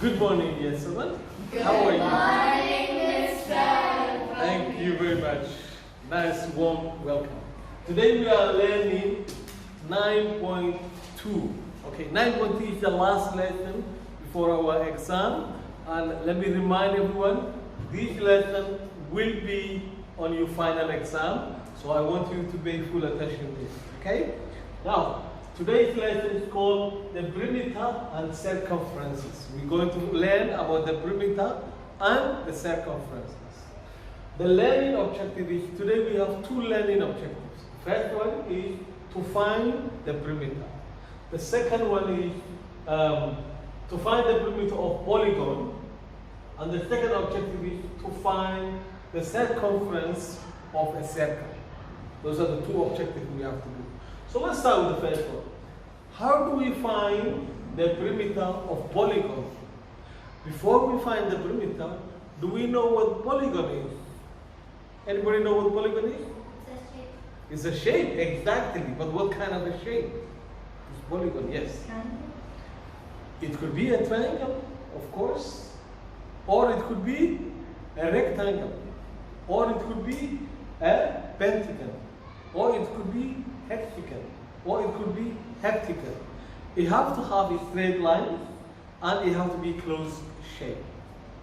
Good morning, dear student. Good How are you? morning, Mr. Thank you very much. Nice, warm welcome. Today we are learning 9.2. Okay, 9.2 is the last lesson before our exam. And let me remind everyone, this lesson will be on your final exam. So I want you to pay full attention to it. Okay? Now, today's lesson is called the perimeter and circumferences. We're going to learn about the perimeter and the circumferences. The learning objective is, today we have two learning objectives. First one is to find the perimeter. The second one is to find the perimeter of polygon. And the second objective is to find the circumference of a circle. Those are the two objectives we have to do. So let's start with the first one. How do we find the perimeter of polygon? Before we find the perimeter, do we know what polygon is? Anybody know what polygon is? It's a shape, exactly. But what kind of a shape? It's polygon, yes. It could be a triangle, of course. Or it could be a rectangle. Or it could be a pentagon. Or it could be hexagon. Or it could be heptagon. It has to have a straight line and it has to be closed shape.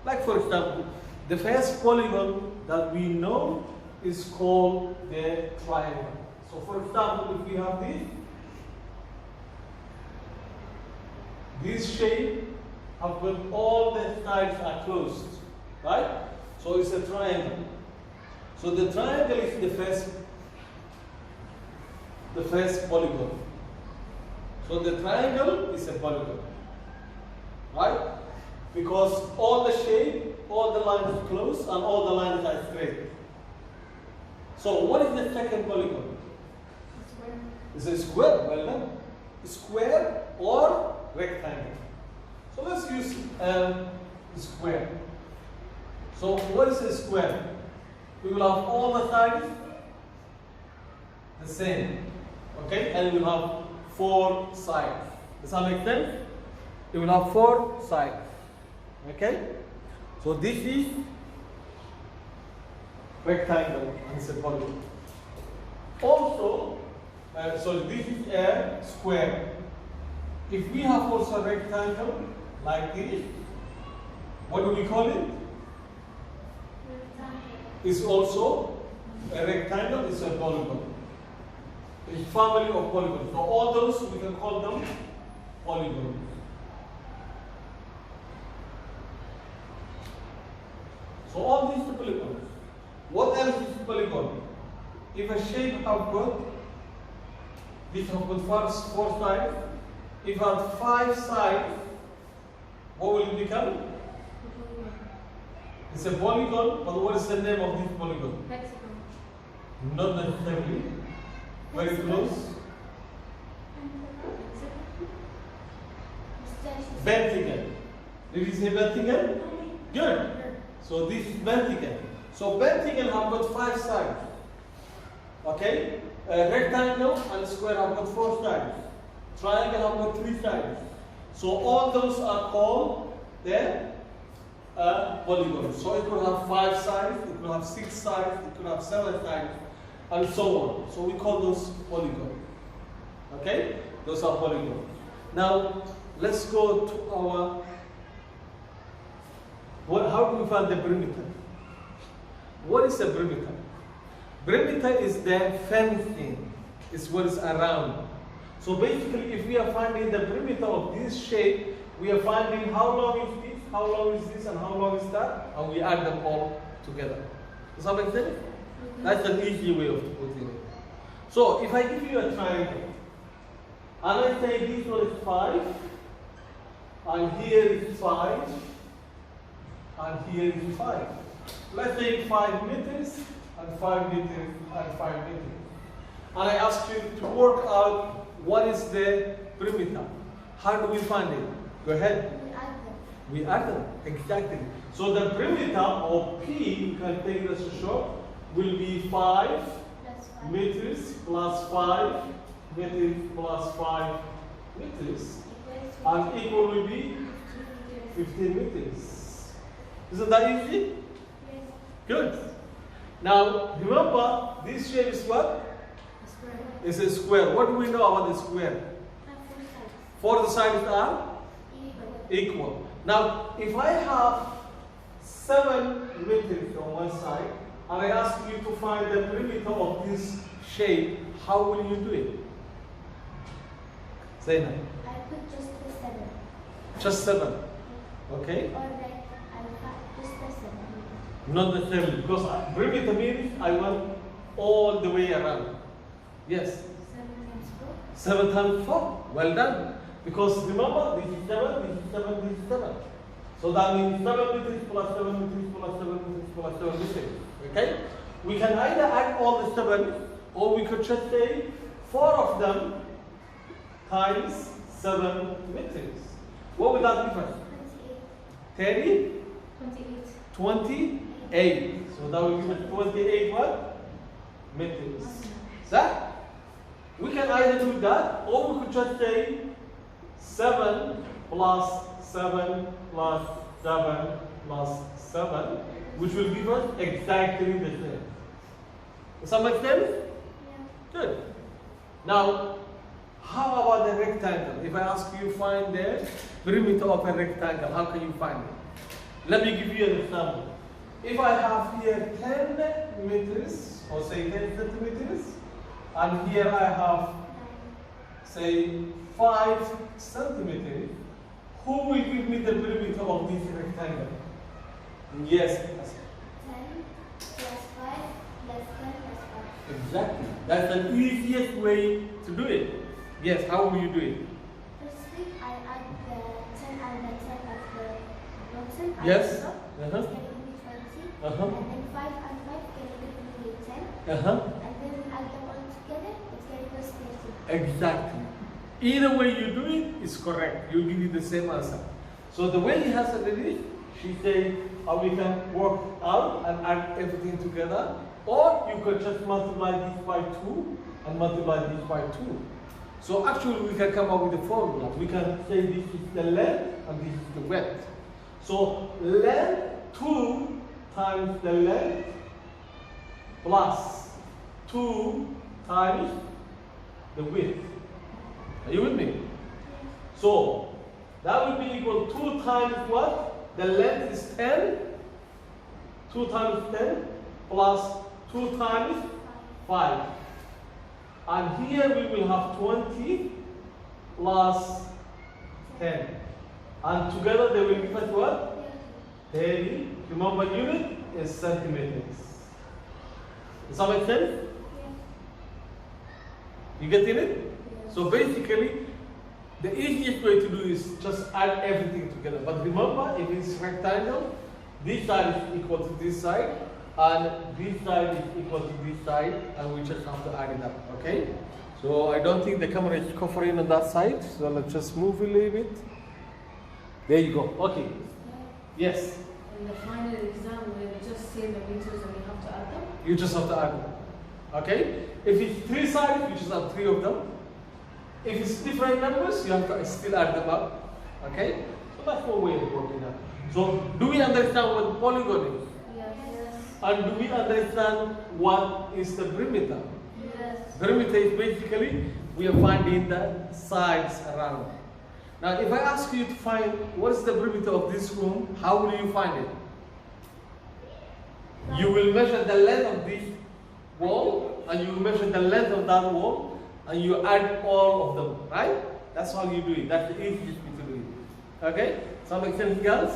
Like for example, the first polygon that we know is called the triangle. So for example, if we have this shape of when all the sides are closed, right? So it's a triangle. So the triangle is the first polygon. So the triangle is a polygon, right? Because all the shape, all the lines are closed, and all the lines are straight. So what is the second polygon? It's a square. Well done. Square or rectangle. So let's use square. So what is a square? We will have all the sides the same. Okay? And we will have 4 sides. Does that make sense? We will have 4 sides. Okay? So this is rectangle and it's a polygon. Also, so this is a square. If we have also a rectangle like this, what do we call it? It's also a rectangle, it's a polygon. It's family of polygons. So all those we can call them polygons. So all these are polygons. What else is polygon? If a shape have got, this have got 4 sides. If it has 5 sides, what will it become? It's a polygon, but what is the name of this polygon? Hexagon. Not necessarily. Very close. Pentagon. Did you say pentagon? Good. So this is pentagon. So pentagon have got 5 sides. Okay? A rectangle and square have got 4 sides. Triangle have got 3 sides. So all those are called the polygon. So it could have 5 sides, it could have 6 sides, it could have 7 sides, and so on. So we call those polygons. Okay? Those are polygons. Now, let's go to our, how do we find the perimeter? What is a perimeter? Perimeter is the fencing. It's what is around. So basically, if we are finding the perimeter of this shape, we are finding how long is this, how long is this, and how long is that, and we add them all together. Does that make sense? That's an easy way of putting it. So if I give you a triangle, and I say this one is 5, and here is 5, and here is 5. Let's say 5 meters, and 5 meters, and 5 meters. And I ask you to work out what is the perimeter. How do we find it? Go ahead. We add them, exactly. So the perimeter of P, you can take this as short, will be 5 meters plus 5 meters plus 5 meters. And equal will be 15 meters. Isn't that easy? Yes. Good. Now, remember, this shape is what? Square. It's a square. What do we know about the square? Four sides are equal. Now, if I have 7 meters on one side, and I ask you to find the perimeter of this shape, how will you do it? Say now. I put just the 7. Just 7. Okay? Or like I put just the 7. Not the 7, because perimeter means I want all the way around. Yes? 7 times 4. 7 times 4. Well done. Because remember, this is 7, this is 7, this is 7. So that means 7 meters plus 7 meters plus 7 meters plus 7 meters. Okay? We can either add all the 7, or we could just say 4 of them times 7 meters. What would that give us? 28. 30? 28. 28. So that will give us 28 what? Meters. That? We can either do that, or we could just say 7 plus 7 plus 7 plus 7, which will give us exactly the same. Does that make sense? Yeah. Good. Now, how about the rectangle? If I ask you find the perimeter of a rectangle, how can you find it? Let me give you an example. If I have here 10 meters, or say 10 centimeters, and here I have, say, 5 centimeters, who will give me the perimeter of this rectangle? Yes. 10 plus 5 plus 10 plus 5. Exactly. That's the easiest way to do it. Yes, how will you do it? Firstly, I add the 10 and the 10 of the bottom. Yes. It's going to be 20. Uh-huh. And then 5 and 5 can give me 10. Uh-huh. And then we add them all together, it's going to be 30. Exactly. Either way you do it is correct. You'll give you the same answer. So the way he has it is, she said, we can work out and add everything together, or you could just multiply this by 2 and multiply this by 2. So actually we can come up with a formula. We can say this is the length and this is the width. So length 2 times the length plus 2 times the width. Are you with me? So that will be equal to 2 times what? The length is 10. 2 times 10 plus 2 times 5. And here we will have 20 plus 10. And together they will give us what? 30. Remember, unit is centimeters. Does that make sense? You get it? So basically, the easiest way to do is just add everything together. But remember, if it's rectangle, this side is equal to this side, and this side is equal to this side, and we just have to add it up, okay? So I don't think the camera is covering on that side, so let's just move a little bit. There you go, okay. Yes? In the final exam, we just say the meters and we have to add them? You just have to add them, okay? If it's 3 sides, you just have 3 of them. If it's different numbers, you have to still add them up, okay? So that's one way of working out. So do we understand what polygon is? Yes. And do we understand what is the perimeter? Yes. Perimeter is basically, we are finding the sides around. Now if I ask you to find what is the perimeter of this room, how will you find it? You will measure the length of this wall, and you will measure the length of that wall, and you add all of them, right? That's how you do it. That's the easiest way to do it. Okay? Some make sense, girls?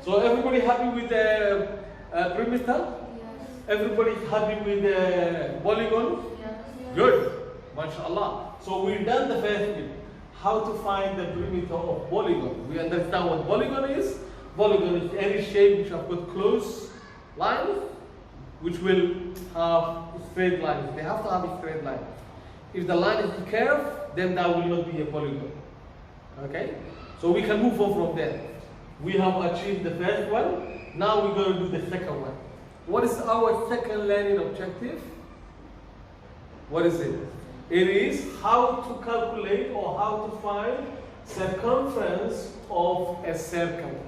So everybody happy with the perimeter? Yes. Everybody happy with the polygon? Yes. Good. MashaAllah. So we've done the first bit. How to find the perimeter of polygon. We understand what polygon is. Polygon is any shape which have got close lines, which will have straight lines. They have to have a straight line. If the line is curved, then that will not be a polygon. Okay? So we can move on from there. We have achieved the first one. Now we're going to do the second one. What is our second learning objective? What is it? It is how to calculate or how to find circumference of a circle.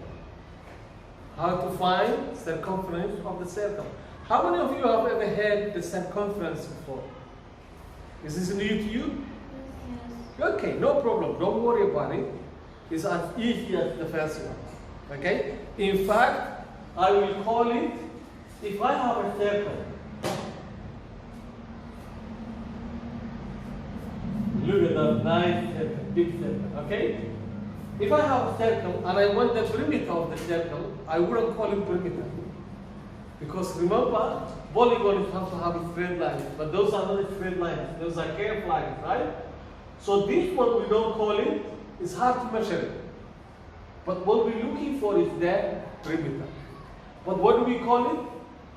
How to find circumference of the circle. How many of you have ever heard the circumference before? Is this new to you? Yes. Okay, no problem. Don't worry about it. It's as easy as the first one. Okay? In fact, I will call it, if I have a circle, look at that nice circle, big circle, okay? If I have a circle and I want the perimeter of the circle, I wouldn't call it perimeter. Because remember, polygons have to have straight lines, but those are not straight lines, those are curved lines, right? So this one we don't call it, it's hard to measure it. But what we're looking for is the perimeter. But what do we call it?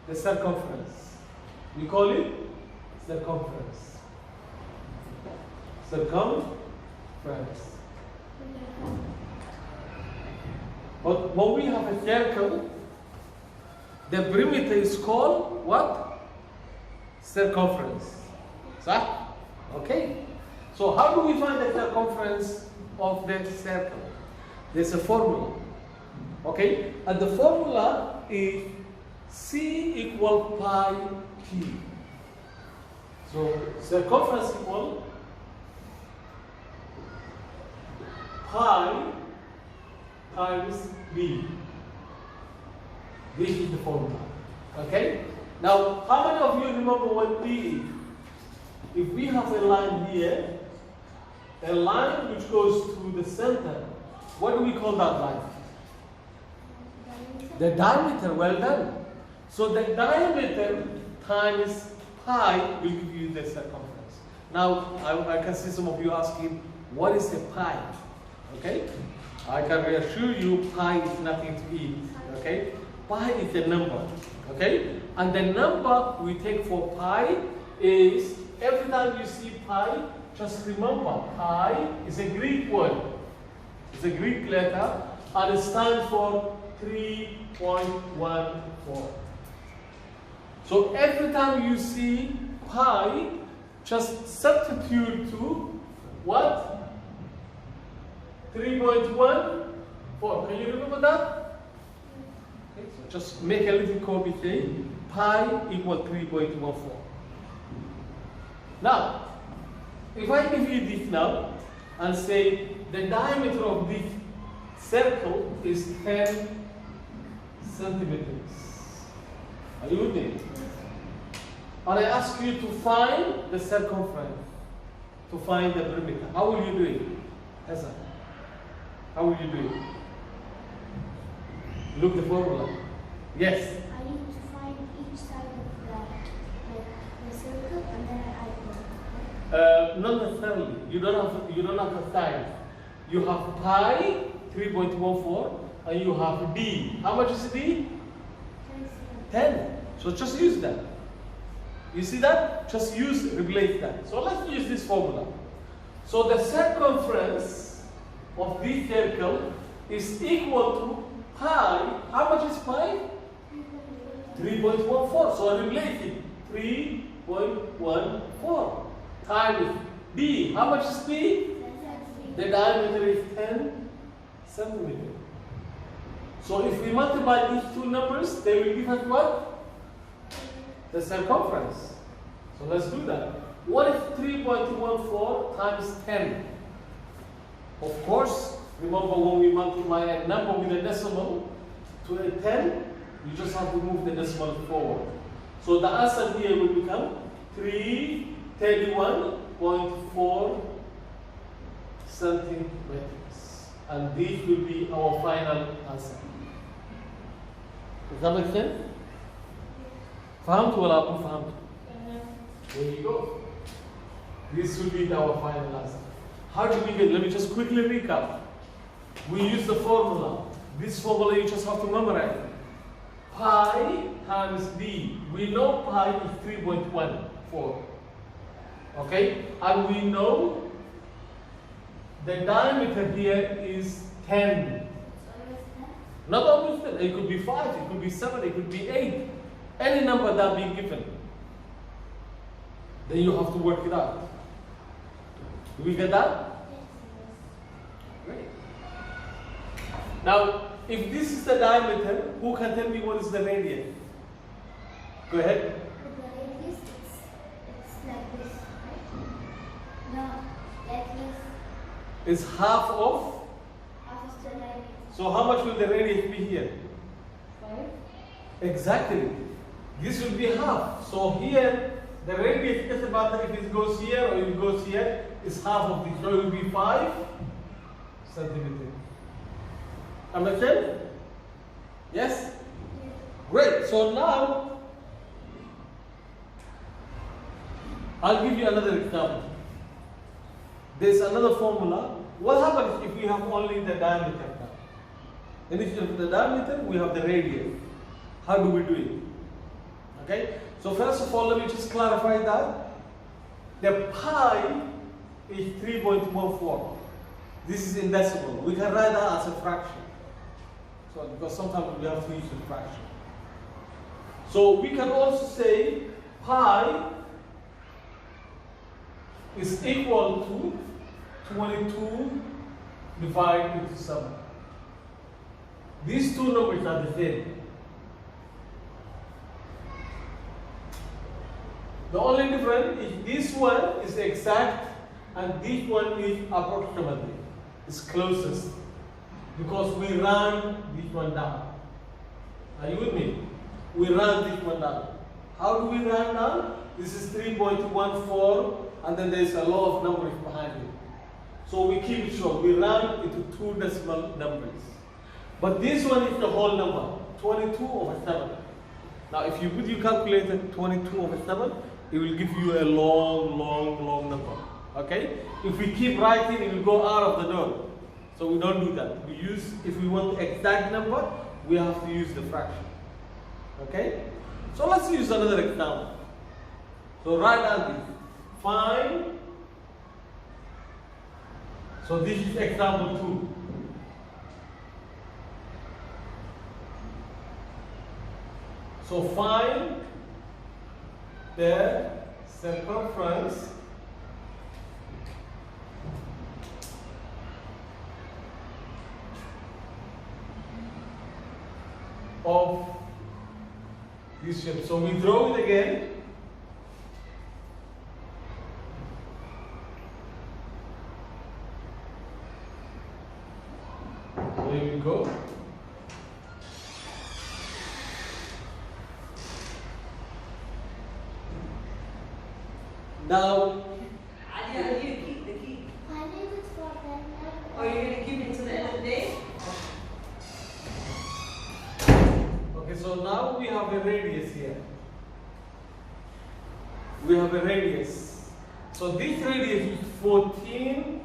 The circumference. We call it circumference. Circumference. But when we have a circle, the perimeter is called what? Circumference. Right? Okay. So how do we find the circumference of the circle? There's a formula. Okay? And the formula is C equal pi P. So circumference equal pi times B. This is the formula. Okay? Now, how many of you remember what P is? If we have a line here, a line which goes to the center, what do we call that line? The diameter. Well done. So the diameter times pi will give you the circumference. Now, I can see some of you asking, what is a pi? Okay? I can reassure you, pi is nothing to eat. Okay? Pi is a number. Okay? And the number we take for pi is, every time you see pi, just remember, pi is a Greek word. It's a Greek letter, and it stands for 3.14. So every time you see pi, just substitute to what? 3.14. Can you remember that? Okay, so just make a little copy saying pi equal 3.14. Now, if I give you this now and say the diameter of this circle is 10 centimeters. Are you with me? And I ask you to find the circumference, to find the perimeter. How will you do it? Hassan, how will you do it? Look the formula. Yes. I need to find each side of the circle and then I add them. Not necessarily. You don't have a sign. You have pi 3.14 and you have d. How much is d? 10. So just use that. You see that? Just replace that. So let's use this formula. So the circumference of this circle is equal to pi. How much is pi? 3.14. So I replace it. 3.14 times d. How much is d? The diameter is 10 centimeters. So if we multiply these two numbers, they will give us what? The circumference. So let's do that. What is 3.14 times 10? Of course, remember when we multiply a number with a decimal to a 10, you just have to move the decimal forward. So the answer here will become 331.4 centimeters. And this will be our final answer. Does that make sense? فهمت ولا أقول فهمت؟ There you go. This will be our final answer. How did we get? Let me just quickly recap. We use the formula. This formula you just have to memorize. Pi times d. We know pi is 3.14. Okay? And we know the diameter here is 10. Not always 10. It could be 5, it could be 7, it could be 8. Any number that being given. Then you have to work it out. Do we get that? Great. Now, if this is the diameter, who can tell me what is the radius? Go ahead. The radius, it's like this, right? No, like this. It's half of. Half is the radius. So how much will the radius be here? 5. Exactly. This will be half. So here, the radius doesn't matter if it goes here or it goes here, it's half of this. So it will be 5 centimeters. Understand? Yes? Great. So now, I'll give you another example. There's another formula. What happens if we have only the diameter now? Instead of the diameter, we have the radius. How do we do it? Okay? So first of all, let me just clarify that. The pi is 3.14. This is in decimal. We can write that as a fraction. So because sometimes we have to use a fraction. So we can also say pi is equal to 22 divided into 7. These two numbers are the same. The only difference is this one is exact and this one is approximately. It's closest. Because we run this one down. Are you with me? We run this one down. How do we run down? This is 3.14 and then there's a lot of numbers behind it. So we keep it short. We run into 2 decimal numbers. But this one is the whole number, 22 over 7. Now if you put your calculator 22 over 7, it will give you a long number. Okay? If we keep writing, it will go out of the door. So we don't do that. We use, if we want the exact number, we have to use the fraction. Okay? So let's use another example. So write down this. Find. So this is example 2. So find the circumference of this shape. So we draw it again. So here we go. Now, I need to keep the key. I need it for that. Or you're going to keep it to the end of the day? okay, so now we have a radius here. We have a radius. So this radius is 14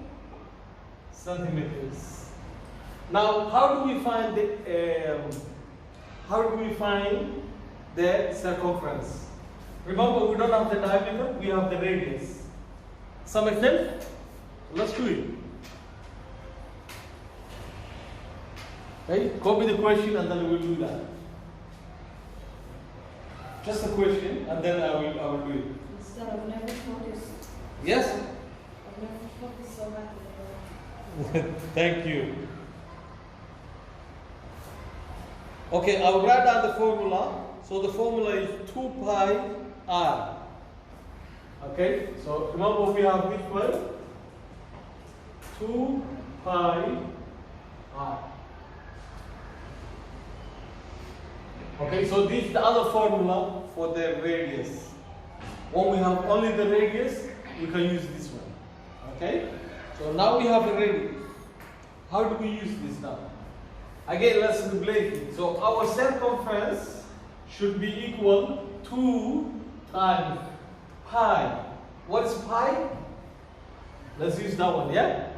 centimeters. Now, how do we find the circumference? Remember, we don't have the diameter, we have the radius. Some make sense? Let's do it. Okay, copy the question and then we will do that. Just a question and then I will do it. Instead of never focus. Yes? I've never focused so much. Thank you. Okay, I'll write down the formula. So the formula is 2 pi r. Okay, so remember we have this one, 2 pi r. Okay, so this is the other formula for the radius. When we have only the radius, we can use this one. Okay, so now we have the radius. How do we use this now? Again, let's replace it. So our circumference should be equal to 2 times pi. What is pi? Let's use that one, yeah?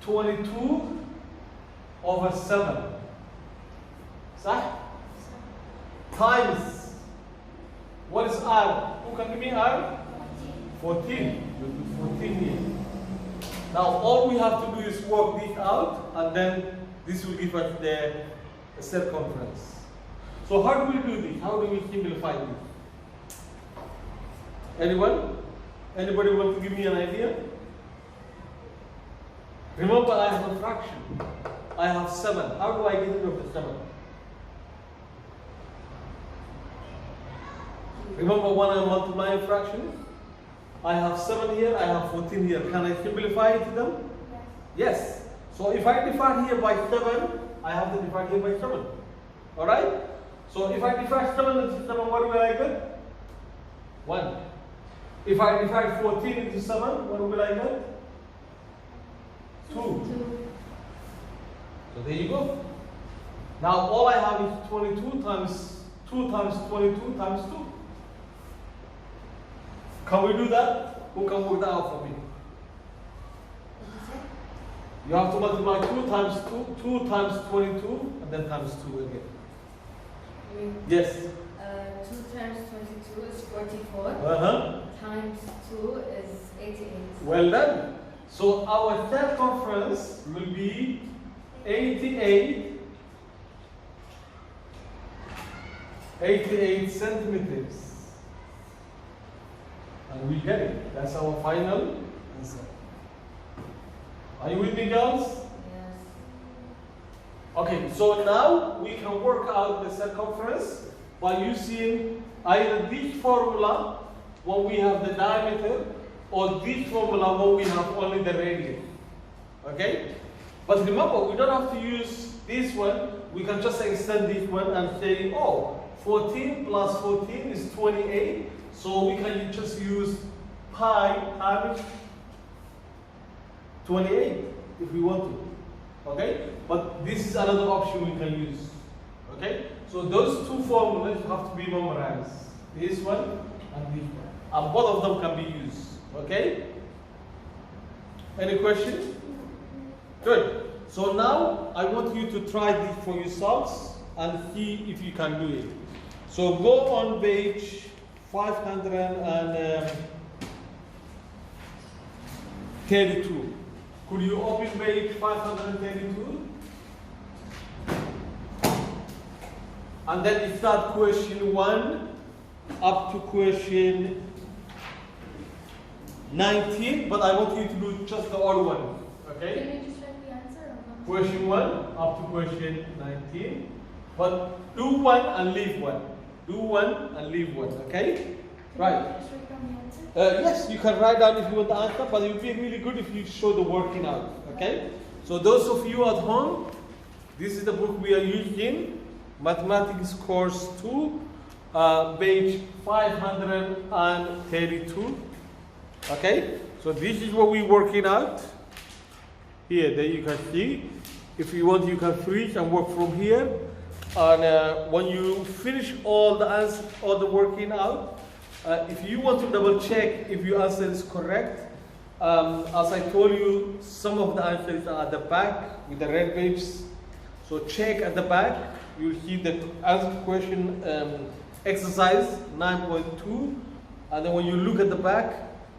22 over 7. صح? Times. What is r? Who can give me r? 14. We put 14 here. Now all we have to do is work this out and then this will give us the circumference. So how do we do this? How do we simplify this? Anyone? Anybody want to give me an idea? Remember, I have a fraction. I have 7. How do I get rid of the 7? Remember when I multiply a fraction? I have 7 here, I have 14 here. Can I simplify it to them? Yes. So if I divide here by 7, I have to divide here by 7. Alright? So if I divide 7 into 7, what will I get? 1. If I divide 14 into 7, what will I get? 2. So there you go. Now all I have is 22 times 2 times 22 times 2. Can we do that? Who can work that out for me? You have to multiply 2 times 2 times 22, and then times 2 again. Yes. 2 times 22 is 44. Times 2 is 88. Well done. So our circumference will be 88 centimeters. And we get it. That's our final answer. Are you with me, girls? Yes. Okay, so now we can work out the circumference by using either this formula when we have the diameter, or this formula when we have only the radius. Okay? But remember, we don't have to use this one. We can just extend this one and say, oh, 14 plus 14 is 28. So we can just use pi times 28 if we want to. Okay? But this is another option we can use. Okay? So those two formulas have to be memorized. This one and this one. And both of them can be used. Okay? Any questions? Good. So now I want you to try this for yourselves and see if you can do it. So go on page 532. Could you open page 532? And then start question 1 up to question 19, but I want you to do just the odd one. Okay? Can you just write the answer? Question 1 up to question 19. But do one and leave one. Do one and leave one, okay? Right. Can you just write down the answer? Yes, you can write down if you want the answer, but it would be really good if you show the working out, okay? So those of you at home, this is the book we are using, Mathematics Course 2, page 532, okay? So this is what we're working out. Here, there you can see. If you want, you can freeze and work from here. And when you finish all the answer, all the working out, if you want to double check if your answer is correct, as I told you, some of the answers are at the back with the red pages. So check at the back. You'll see the answer question exercise 9.2, and then when you look at the back,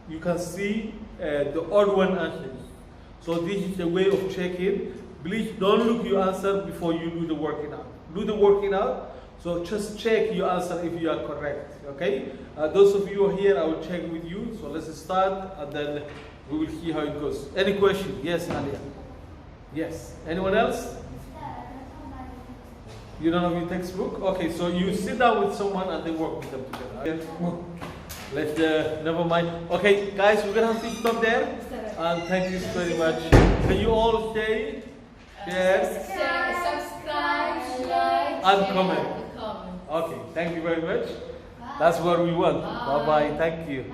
you can see the odd one answers. So this is a way of checking. Please don't look your answer before you do the working out. Do the working out. So just check your answer if you are correct. Okay? Those of you who are here, I will check with you. So let's start, and then we will see how it goes. Any question? Yes, Alia. Yes. Anyone else? You don't have your textbook? Okay, so you sit down with someone and they work with them together. Let's never mind. Okay, guys, we're gonna have to stop there. And thank you very much. Can you all say, share, Subscribe, like, and share, comment? Comment. Okay, thank you very much. That's what we want. Bye bye. Thank you.